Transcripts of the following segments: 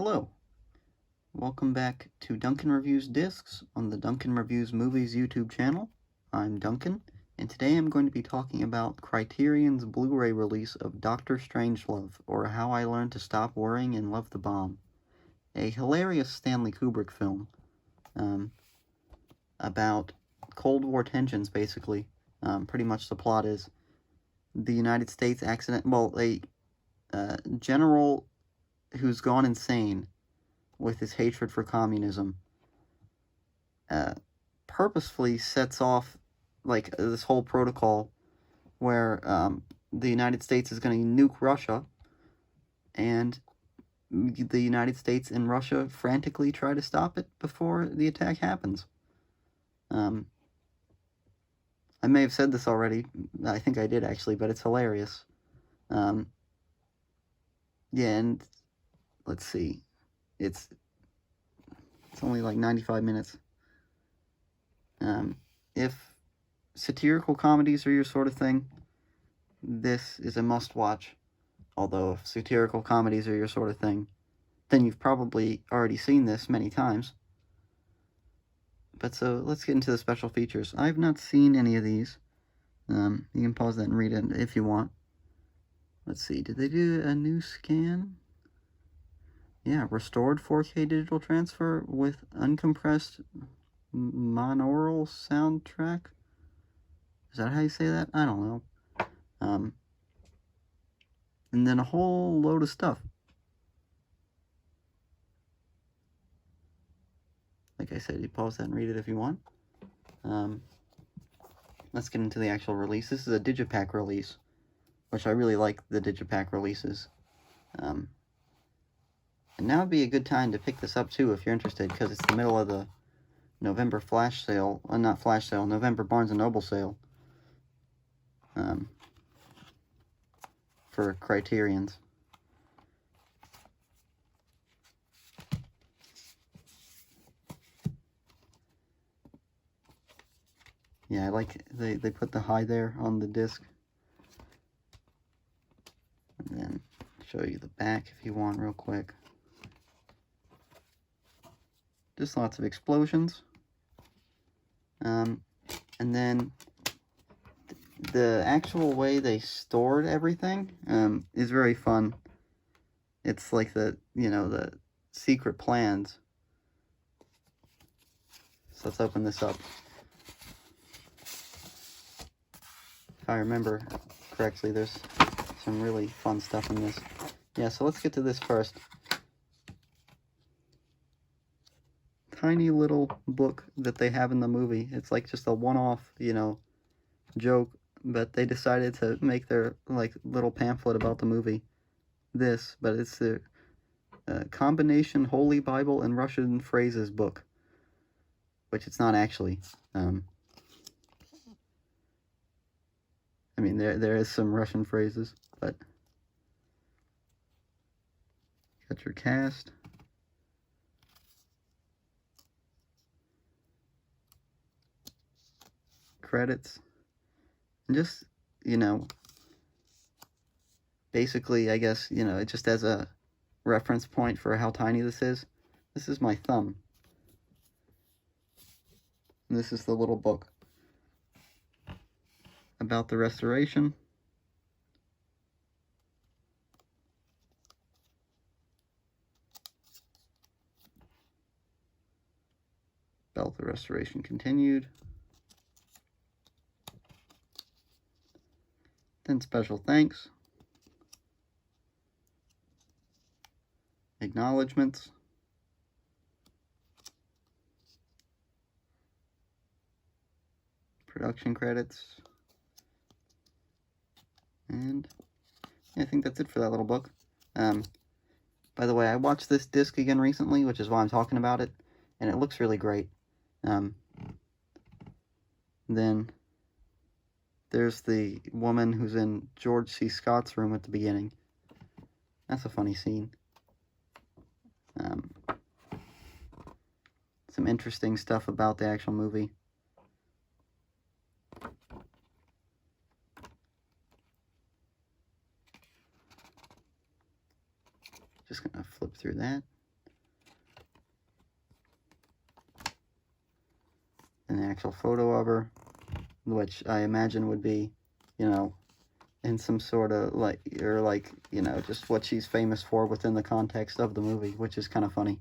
Hello, welcome back to Duncan Reviews Discs on the Duncan Reviews Movies YouTube channel. I'm Duncan, and today I'm going to be talking about Criterion's Blu-ray release of Dr. Strangelove, or How I Learned to Stop Worrying and Love the Bomb. A hilarious Stanley Kubrick film about Cold War tensions, basically. Pretty much the plot is the United States a general who's gone insane with his hatred for communism purposefully sets off this whole protocol where the United States is going to nuke Russia, and the United States and Russia frantically try to stop it before the attack happens. I may have said this already. I think I did, actually, but it's hilarious. Yeah, and let's see. It's only like 95 minutes. If satirical comedies are your sort of thing, this is a must-watch. Although if satirical comedies are your sort of thing, then you've probably already seen this many times. But so, let's get into the special features. I've not seen any of these. You can pause that and read it if you want. Let's see, did they do a new scan? Yeah, restored 4K digital transfer with uncompressed monaural soundtrack? Is that how you say that? I don't know. And then a whole load of stuff. Like I said, you pause that and read it if you want. Let's get into the actual release. This is a Digipack release, which I really like the Digipack releases. And now would be a good time to pick this up too if you're interested, because it's the middle of the November flash sale, not flash sale, November Barnes & Noble sale, for Criterions. Yeah, I like, they put the high there on the disc. And then show you the back if you want real quick. Just lots of explosions. And then the actual way they stored everything is very fun. It's like the secret plans. So let's open this up. If I remember correctly, there's some really fun stuff in this. Yeah, so let's get to this first. Tiny little book that they have in the movie. It's like just a one-off, joke, but they decided to make their little pamphlet about the movie this, but it's the combination Holy Bible and Russian phrases book, which it's not actually. I mean, there is some Russian phrases, but got your cast. Credits. And just, basically, I guess, it just as a reference point for how tiny this is. This is my thumb. And this is the little book about the restoration. About the restoration continued. Then special thanks. Acknowledgements. Production credits. And yeah, I think that's it for that little book. By the way, I watched this disc again recently, which is why I'm talking about it, and it looks really great. Then there's the woman who's in George C. Scott's room at the beginning. That's a funny scene. Some interesting stuff about the actual movie. Just gonna flip through that. an actual photo of her, which I imagine would be, you know, in some sort of, like, or like, you know, just what she's famous for within the context of the movie, which is kind of funny.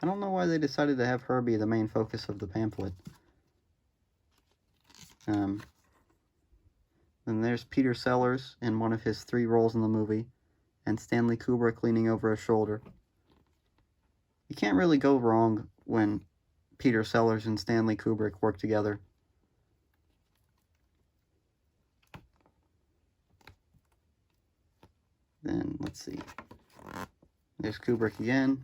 I don't know why they decided to have her be the main focus of the pamphlet. Then there's Peter Sellers in one of his 3 roles in the movie, and Stanley Kubrick leaning over his shoulder. You can't really go wrong when Peter Sellers and Stanley Kubrick work together. Then, let's see. There's Kubrick again.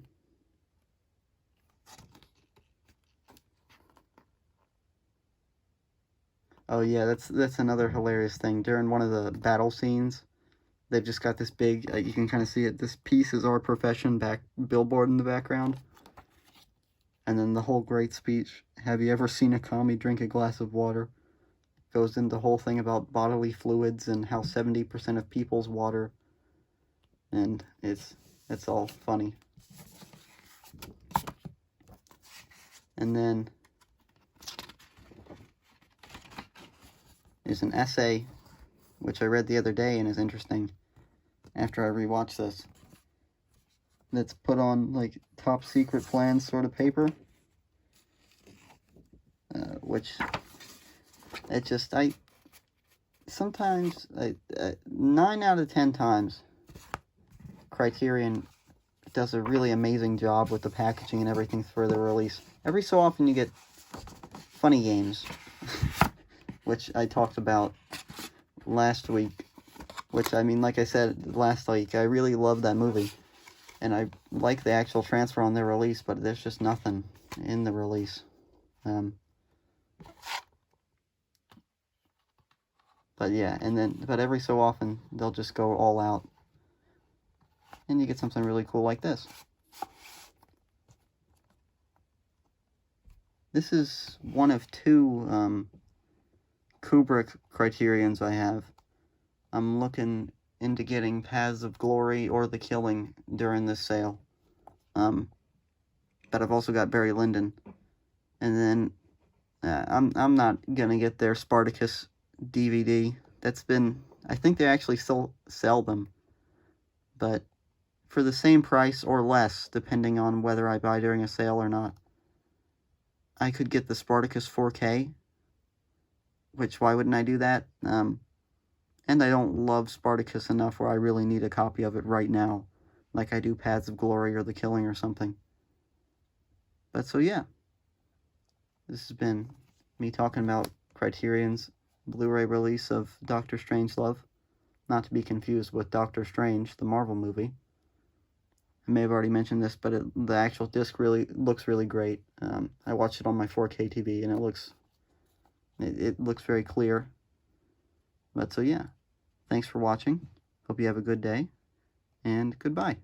Oh yeah, that's another hilarious thing. During one of the battle scenes, they've just got this big, you can kind of see it, this "Peace is our profession" billboard in the background. And then the whole great speech, "Have you ever seen a commie drink a glass of water?" Goes into the whole thing about bodily fluids and how 70% of people's water. And it's all funny. And then there's an essay, which I read the other day and is interesting after I rewatched this, that's put on, like, top secret plans sort of paper, which, it just, sometimes, 9 out of 10 times, Criterion does a really amazing job with the packaging and everything for the release. Every so often you get funny games, which I talked about last week, which, I mean, like I said last week, I really love that movie, and I like the actual transfer on their release, but there's just nothing in the release. But yeah, but every so often, they'll just go all out, and you get something really cool like this. This is one of 2 Kubrick Criterions I have. I'm looking into getting Paths of Glory or The Killing during this sale. But I've also got Barry Lyndon. And then I'm not gonna get their Spartacus DVD. I think they actually still sell them, but for the same price or less, depending on whether I buy during a sale or not, I could get the Spartacus 4K, which, why wouldn't I do that? And I don't love Spartacus enough where I really need a copy of it right now, like I do Paths of Glory or The Killing or something. But so yeah, this has been me talking about Criterion's Blu-ray release of Doctor Strangelove, not to be confused with Doctor Strange, the Marvel movie. I may have already mentioned this, but the actual disc really looks really great. I watched it on my 4K TV, and it looks very clear. But so yeah, thanks for watching. Hope you have a good day, and goodbye.